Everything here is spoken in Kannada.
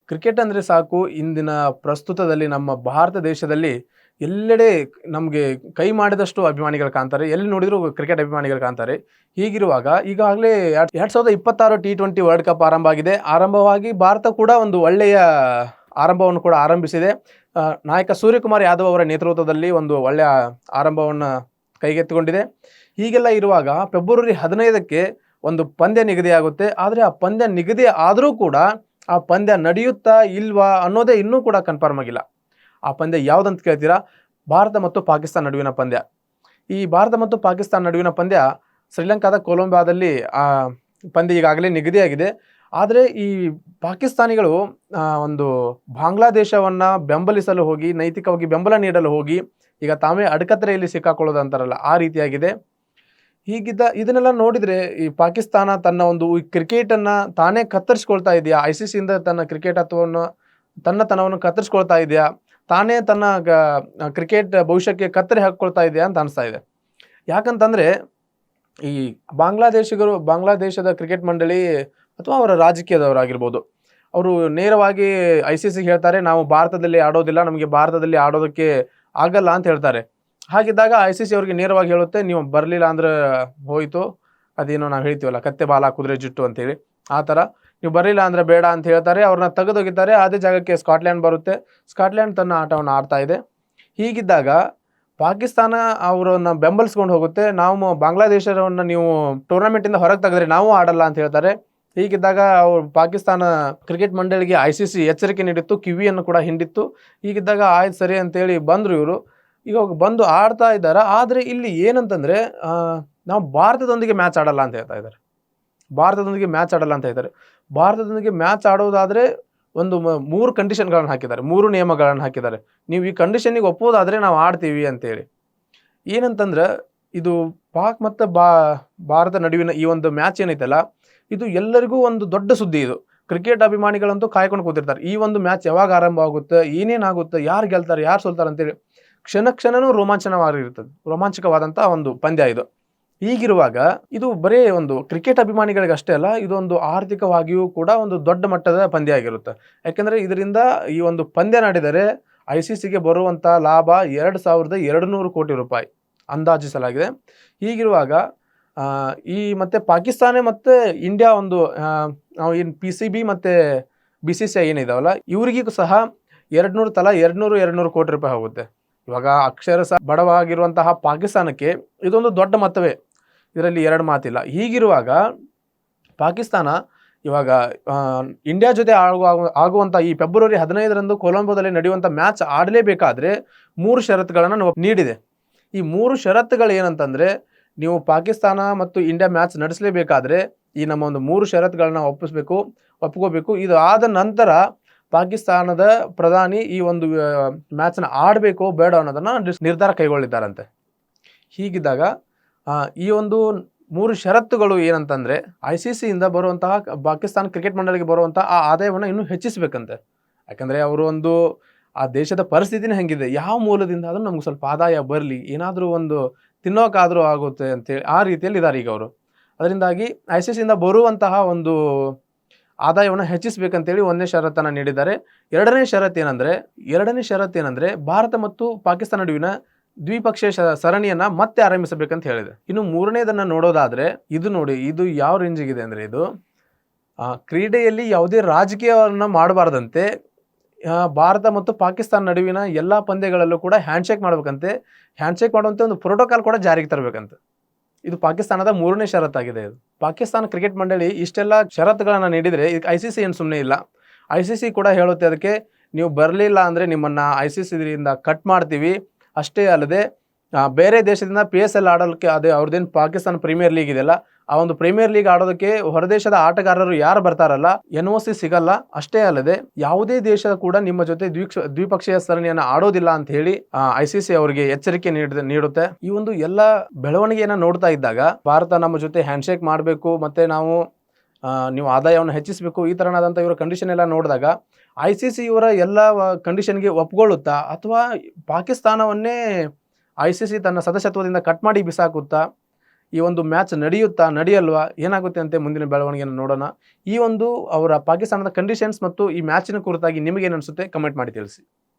ಕ್ರಿಕೆಟ್ ಅಂದರೆ ಸಾಕು ಇಂದಿನ ಪ್ರಸ್ತುತದಲ್ಲಿ ನಮ್ಮ ಭಾರತ ದೇಶದಲ್ಲಿ ಎಲ್ಲೆಡೆ ನಮಗೆ ಕೈ ಮಾಡಿದಷ್ಟು ಅಭಿಮಾನಿಗಳು ಕಾಣ್ತಾರೆ. ಎಲ್ಲಿ ನೋಡಿದರೂ ಕ್ರಿಕೆಟ್ ಅಭಿಮಾನಿಗಳು ಕಾಣ್ತಾರೆ. ಹೀಗಿರುವಾಗ ಈಗಾಗಲೇ 2026 T20 ವರ್ಲ್ಡ್ ಕಪ್ ಆರಂಭ ಆಗಿದೆ. ಆರಂಭವಾಗಿ ಭಾರತ ಕೂಡ ಒಂದು ಒಳ್ಳೆಯ ಆರಂಭವನ್ನು ಕೂಡ ಆರಂಭಿಸಿದೆ. ನಾಯಕ ಸೂರ್ಯಕುಮಾರ್ ಯಾದವ್ ಅವರ ನೇತೃತ್ವದಲ್ಲಿ ಒಂದು ಒಳ್ಳೆಯ ಆರಂಭವನ್ನು ಕೈಗೆತ್ತಿಕೊಂಡಿದೆ. ಹೀಗೆಲ್ಲ ಇರುವಾಗ ಫೆಬ್ರವರಿ 15ಕ್ಕೆ ಒಂದು ಪಂದ್ಯ ನಿಗದಿಯಾಗುತ್ತೆ. ಆದರೆ ಆ ಪಂದ್ಯ ನಿಗದಿ ಆದರೂ ಕೂಡ ಆ ಪಂದ್ಯ ನಡೆಯುತ್ತಾ ಇಲ್ವಾ ಅನ್ನೋದೇ ಇನ್ನೂ ಕೂಡ ಕನ್ಫರ್ಮ್ ಆಗಿಲ್ಲ. ಆ ಪಂದ್ಯ ಯಾವುದಂತ ಕೇಳ್ತೀರಾ? ಭಾರತ ಮತ್ತು ಪಾಕಿಸ್ತಾನ ನಡುವಿನ ಪಂದ್ಯ. ಈ ಭಾರತ ಮತ್ತು ಪಾಕಿಸ್ತಾನ ನಡುವಿನ ಪಂದ್ಯ ಶ್ರೀಲಂಕಾದ ಕೊಲಂಬೋದಲ್ಲಿ ಆ ಪಂದ್ಯ ಈಗಾಗಲೇ ನಿಗದಿಯಾಗಿದೆ. ಆದರೆ ಈ ಪಾಕಿಸ್ತಾನಿಗಳು ಒಂದು ಬಾಂಗ್ಲಾದೇಶವನ್ನು ಬೆಂಬಲಿಸಲು ಹೋಗಿ, ನೈತಿಕವಾಗಿ ಬೆಂಬಲ ನೀಡಲು ಹೋಗಿ ಈಗ ತಾವೇ ಅಡಕತ್ರೆಯಲ್ಲಿ ಸಿಕ್ಕಾಕೊಳ್ಳೋದು ಅಂತಾರಲ್ಲ, ಆ ರೀತಿಯಾಗಿದೆ. ಇದನ್ನೆಲ್ಲ ನೋಡಿದರೆ ಈ ಪಾಕಿಸ್ತಾನ ತನ್ನ ಒಂದು ಕ್ರಿಕೆಟನ್ನು ತಾನೇ ಕತ್ತರಿಸ್ಕೊಳ್ತಾ ಇದೆಯಾ? ICC ಇಂದ ತನ್ನ ಕ್ರಿಕೆಟ್ ತನ್ನತನವನ್ನು ಕತ್ತರಿಸ್ಕೊಳ್ತಾ ಇದೆಯಾ? ತಾನೇ ತನ್ನ ಕ್ರಿಕೆಟ್ ಭವಿಷ್ಯಕ್ಕೆ ಕತ್ತರಿ ಹಾಕ್ಕೊಳ್ತಾ ಇದೆಯಾ ಅಂತ ಅನಿಸ್ತಾ ಇದೆ. ಯಾಕಂತಂದರೆ ಈ ಬಾಂಗ್ಲಾದೇಶದ ಕ್ರಿಕೆಟ್ ಮಂಡಳಿ ಅಥವಾ ಅವರ ರಾಜಕೀಯದವರಾಗಿರ್ಬೋದು, ಅವರು ನೇರವಾಗಿ ICC ಹೇಳ್ತಾರೆ, ನಾವು ಭಾರತದಲ್ಲಿ ಆಡೋದಿಲ್ಲ, ನಮಗೆ ಭಾರತದಲ್ಲಿ ಆಡೋದಕ್ಕೆ ಆಗಲ್ಲ ಅಂತ ಹೇಳ್ತಾರೆ. ಹಾಗಿದ್ದಾಗ ICC ಅವ್ರಿಗೆ ನೇರವಾಗಿ ಹೇಳುತ್ತೆ, ನೀವು ಬರಲಿಲ್ಲ ಅಂದ್ರೆ ಹೋಯಿತು, ಅದೇನೋ ನಾವು ಹೇಳ್ತೀವಲ್ಲ, ಕತ್ತೆ ಬಾಲ ಕುದುರೆ ಜುಟ್ಟು ಅಂತೇಳಿ, ಆ ಥರ ನೀವು ಬರಲಿಲ್ಲ ಅಂದರೆ ಬೇಡ ಅಂತ ಹೇಳ್ತಾರೆ. ಅವ್ರನ್ನ ತೆಗೆದೋಗಿದ್ದಾರೆ. ಅದೇ ಜಾಗಕ್ಕೆ ಸ್ಕಾಟ್ಲ್ಯಾಂಡ್ ಬರುತ್ತೆ. ಸ್ಕಾಟ್ಲ್ಯಾಂಡ್ ತನ್ನ ಆಟವನ್ನು ಆಡ್ತಾ ಇದೆ. ಹೀಗಿದ್ದಾಗ ಪಾಕಿಸ್ತಾನ ಅವರನ್ನು ಬೆಂಬಲಿಸ್ಕೊಂಡು ಹೋಗುತ್ತೆ. ನಾವು ಬಾಂಗ್ಲಾದೇಶವನ್ನು ನೀವು ಟೂರ್ನಮೆಂಟಿಂದ ಹೊರಗೆ ತೆಗೆದ್ರೆ ನಾವು ಆಡಲ್ಲ ಅಂತ ಹೇಳ್ತಾರೆ. ಹೀಗಿದ್ದಾಗ ಅವರು ಪಾಕಿಸ್ತಾನ ಕ್ರಿಕೆಟ್ ಮಂಡಳಿಗೆ ICC ಎಚ್ಚರಿಕೆ ನೀಡಿತ್ತು, ಕಿವಿಯನ್ನು ಕೂಡ ಹಿಂಡಿತ್ತು. ಹೀಗಿದ್ದಾಗ ಆಯ್ತು ಸರಿ ಅಂತೇಳಿ ಬಂದರು ಇವರು. ಈಗ ಬಂದು ಆಡ್ತಾ ಇದ್ದಾರೆ. ಆದರೆ ಇಲ್ಲಿ ಏನಂತಂದರೆ ನಾವು ಭಾರತದೊಂದಿಗೆ ಮ್ಯಾಚ್ ಆಡಲ್ಲ ಅಂತ ಹೇಳ್ತಾ ಇದ್ದಾರೆ. ಭಾರತದೊಂದಿಗೆ ಮ್ಯಾಚ್ ಆಡೋದಾದರೆ ಒಂದು 3 ಕಂಡೀಷನ್ಗಳನ್ನು ಹಾಕಿದ್ದಾರೆ, 3 ನಿಯಮಗಳನ್ನು ಹಾಕಿದ್ದಾರೆ. ನೀವು ಈ ಕಂಡೀಷನ್ನಿಗೆ ಒಪ್ಪೋದಾದರೆ ನಾವು ಆಡ್ತೀವಿ ಅಂತೇಳಿ. ಏನಂತಂದ್ರೆ ಇದು ಪಾಕ್ ಮತ್ತು ಭಾರತ ನಡುವಿನ ಈ ಒಂದು ಮ್ಯಾಚ್ ಏನೈತಲ್ಲ, ಇದು ಎಲ್ಲರಿಗೂ ಒಂದು ದೊಡ್ಡ ಸುದ್ದಿ. ಇದು ಕ್ರಿಕೆಟ್ ಅಭಿಮಾನಿಗಳಂತೂ ಕಾಯ್ಕೊಂಡು ಕೂತಿರ್ತಾರೆ. ಈ ಒಂದು ಮ್ಯಾಚ್ ಯಾವಾಗ ಆರಂಭ ಆಗುತ್ತೆ, ಏನೇನಾಗುತ್ತೆ, ಯಾರು ಗೆಲ್ತಾರೆ, ಯಾರು ಸೋಲ್ತಾರೆ ಅಂತೇಳಿ ಕ್ಷಣನೂ ರೋಮಾಂಚಕವಾದಂಥ ಒಂದು ಪಂದ್ಯ ಇದು. ಹೀಗಿರುವಾಗ ಇದು ಬರೀ ಒಂದು ಕ್ರಿಕೆಟ್ ಅಭಿಮಾನಿಗಳಿಗೆ ಅಷ್ಟೇ ಅಲ್ಲ, ಇದೊಂದು ಆರ್ಥಿಕವಾಗಿಯೂ ಕೂಡ ಒಂದು ದೊಡ್ಡ ಮಟ್ಟದ ಪಂದ್ಯ ಆಗಿರುತ್ತೆ. ಯಾಕೆಂದರೆ ಇದರಿಂದ ಈ ಒಂದು ಪಂದ್ಯ ನಡೆದರೆ ICCಗೆ ಬರುವಂಥ ಲಾಭ 2200 ಕೋಟಿ ರೂಪಾಯಿ ಅಂದಾಜಿಸಲಾಗಿದೆ. ಹೀಗಿರುವಾಗ ಮತ್ತು ಪಾಕಿಸ್ತಾನ ಮತ್ತು ಇಂಡಿಯಾ ಒಂದು ನಾವು ಏನು PCB ಮತ್ತು BCCI ಏನಿದಾವಲ್ಲ, ಇವರಿಗೂ ಸಹ 200 ಕೋಟಿ ರೂಪಾಯಿ ಹೋಗುತ್ತೆ. ಇವಾಗ ಅಕ್ಷರಶಃ ಬಡವಾಗಿರುವಂತಹ ಪಾಕಿಸ್ತಾನಕ್ಕೆ ಇದೊಂದು ದೊಡ್ಡ ಮೊತ್ತವೇ, ಇದರಲ್ಲಿ 2 ಮಾತಿಲ್ಲ. ಹೀಗಿರುವಾಗ ಪಾಕಿಸ್ತಾನ ಇವಾಗ ಇಂಡಿಯಾ ಜೊತೆ ಆಗುವಂಥ ಈ ಫೆಬ್ರವರಿ 15ರಂದು ಕೊಲಂಬೋದಲ್ಲಿ ನಡೆಯುವಂಥ ಮ್ಯಾಚ್ ಆಡಲೇಬೇಕಾದ್ರೆ 3 ಷರತ್ತುಗಳನ್ನು ನೀಡಿದೆ. ಈ 3 ಷರತ್ತುಗಳು ಏನಂತಂದರೆ, ನೀವು ಪಾಕಿಸ್ತಾನ ಮತ್ತು ಇಂಡಿಯಾ ಮ್ಯಾಚ್ ನಡೆಸಲೇಬೇಕಾದ್ರೆ ಈ ನಮ್ಮ ಒಂದು 3 ಷರತ್ತುಗಳನ್ನ ಒಪ್ಕೋಬೇಕು. ಇದು ಆದ ನಂತರ ಪಾಕಿಸ್ತಾನದ ಪ್ರಧಾನಿ ಈ ಒಂದು ಮ್ಯಾಚ್ನ ಆಡಬೇಕೋ ಬೇಡ ಅನ್ನೋದನ್ನು ನಿರ್ಧಾರ ಕೈಗೊಳ್ಳಿದ್ದಾರಂತೆ. ಹೀಗಿದ್ದಾಗ ಈ ಒಂದು 3 ಷರತ್ತುಗಳು ಏನಂತಂದರೆ, ICCಯಿಂದ ಬರುವಂತಹ ಪಾಕಿಸ್ತಾನ ಕ್ರಿಕೆಟ್ ಮಂಡಳಿಗೆ ಬರುವಂತಹ ಆ ಆದಾಯವನ್ನು ಇನ್ನೂ ಹೆಚ್ಚಿಸಬೇಕಂತೆ. ಯಾಕಂದರೆ ಅವರು ಒಂದು ಆ ದೇಶದ ಪರಿಸ್ಥಿತಿನೇ ಹೆಂಗಿದೆ, ಯಾವ ಮೂಲದಿಂದ ಆದರೂ ನಮ್ಗೆ ಸ್ವಲ್ಪ ಆದಾಯ ಬರಲಿ, ಏನಾದರೂ ಒಂದು ತಿನ್ನೋಕ್ಕಾದರೂ ಆಗುತ್ತೆ ಅಂತೇಳಿ ಆ ರೀತಿಯಲ್ಲಿ ಇದ್ದಾರೆ ಈಗ ಅವರು. ಅದರಿಂದಾಗಿ ICCಯಿಂದ ಬರುವಂತಹ ಒಂದು ಆದಾಯವನ್ನು ಹೆಚ್ಚಿಸಬೇಕಂತೇಳಿ 1ನೇ ಷರತ್ತನ್ನು ನೀಡಿದ್ದಾರೆ. 2ನೇ ಷರತ್ತೇನೆಂದರೆ ಭಾರತ ಮತ್ತು ಪಾಕಿಸ್ತಾನ ನಡುವಿನ ದ್ವಿಪಕ್ಷೀಯ ಸರಣಿಯನ್ನು ಮತ್ತೆ ಆರಂಭಿಸಬೇಕಂತ ಹೇಳಿದೆ. ಇನ್ನು 3ನೇದನ್ನು ನೋಡೋದಾದರೆ ಇದು ಯಾವ ರೇಂಜಿಗಿದೆ ಅಂದರೆ, ಇದು ಕ್ರೀಡೆಯಲ್ಲಿ ಯಾವುದೇ ರಾಜಕೀಯವನ್ನು ಮಾಡಬಾರ್ದಂತೆ. ಭಾರತ ಮತ್ತು ಪಾಕಿಸ್ತಾನ ನಡುವಿನ ಎಲ್ಲ ಪಂದ್ಯಗಳಲ್ಲೂ ಕೂಡ ಹ್ಯಾಂಡ್ಶೇಕ್ ಮಾಡಬೇಕಂತೆ. ಹ್ಯಾಂಡ್ಶೇಕ್ ಮಾಡುವಂಥ ಒಂದು ಪ್ರೋಟೋಕಾಲ್ ಕೂಡ ಜಾರಿಗೆ ತರಬೇಕಂತೆ. ಇದು ಪಾಕಿಸ್ತಾನದ 3ನೇ ಷರತ್ತಾಗಿದೆ. ಇದು ಪಾಕಿಸ್ತಾನ ಕ್ರಿಕೆಟ್ ಮಂಡಳಿ ಇಷ್ಟೆಲ್ಲ ಷರತ್ತುಗಳನ್ನು ನೀಡಿದರೆ ಇದಕ್ಕೆ ICC ಏನು ಸುಮ್ಮನೆ ಇಲ್ಲ. ICC ಕೂಡ ಹೇಳುತ್ತೆ, ಅದಕ್ಕೆ ನೀವು ಬರಲಿಲ್ಲ ಅಂದರೆ ನಿಮ್ಮನ್ನು ICCದಿಂದ ಕಟ್ ಮಾಡ್ತೀವಿ. ಅಷ್ಟೇ ಅಲ್ಲದೆ ಬೇರೆ ದೇಶದಿಂದ PSL ಆಡೋಕ್ಕೆ, ಅದೇ ಅವ್ರದ್ದೇನು ಪಾಕಿಸ್ತಾನ ಪ್ರೀಮಿಯರ್ ಲೀಗ್ ಇದೆಯಲ್ಲ, ಆ ಒಂದು ಪ್ರೀಮಿಯರ್ ಲೀಗ್ ಆಡೋದಕ್ಕೆ ಹೊರದೇಶದ ಆಟಗಾರರು ಯಾರು ಬರ್ತಾರಲ್ಲ, NOC ಸಿಗಲ್ಲ. ಅಷ್ಟೇ ಅಲ್ಲದೆ ಯಾವುದೇ ದೇಶ ಕೂಡ ನಿಮ್ಮ ಜೊತೆ ದ್ವಿಪಕ್ಷೀಯ ಸರಣಿಯನ್ನು ಆಡೋದಿಲ್ಲ ಅಂತ ಹೇಳಿ ICC ಅವರಿಗೆ ಎಚ್ಚರಿಕೆ ನೀಡುತ್ತೆ. ಈ ಒಂದು ಎಲ್ಲ ಬೆಳವಣಿಗೆಯನ್ನು ನೋಡ್ತಾ ಇದ್ದಾಗ ಭಾರತ ನಮ್ಮ ಜೊತೆ ಹ್ಯಾಂಡ್ಶೇಕ್ ಮಾಡಬೇಕು, ಮತ್ತು ನೀವು ಆದಾಯವನ್ನು ಹೆಚ್ಚಿಸಬೇಕು, ಈ ಥರನಾದಂಥ ಇವರ ಕಂಡೀಷನ್ ಎಲ್ಲ ನೋಡಿದಾಗ ICC ಇವರ ಎಲ್ಲ ಕಂಡೀಷನ್ಗೆ ಒಪ್ಕೊಳ್ಳುತ್ತಾ, ಅಥವಾ ಪಾಕಿಸ್ತಾನವನ್ನೇ ICC ತನ್ನ ಸದಸ್ಯತ್ವದಿಂದ ಕಟ್ ಮಾಡಿ ಬಿಸಾಕುತ್ತಾ, ಈ ಒಂದು ಮ್ಯಾಚ್ ನಡೆಯುತ್ತಾ ನಡೆಯಲ್ವಾ ಏನಾಗುತ್ತೆ ಅಂತ ಮುಂದಿನ ಬೆಳವಣಿಗೆಯನ್ನು ನೋಡೋಣ. ಈ ಒಂದು ಅವರ ಪಾಕಿಸ್ತಾನದ ಕಂಡೀಷನ್ಸ್ ಮತ್ತು ಈ ಮ್ಯಾಚಿನ ಕುರಿತಾಗಿ ನಿಮಗೇನು ಅನಿಸುತ್ತೆ ಕಮೆಂಟ್ ಮಾಡಿ ತಿಳಿಸಿ.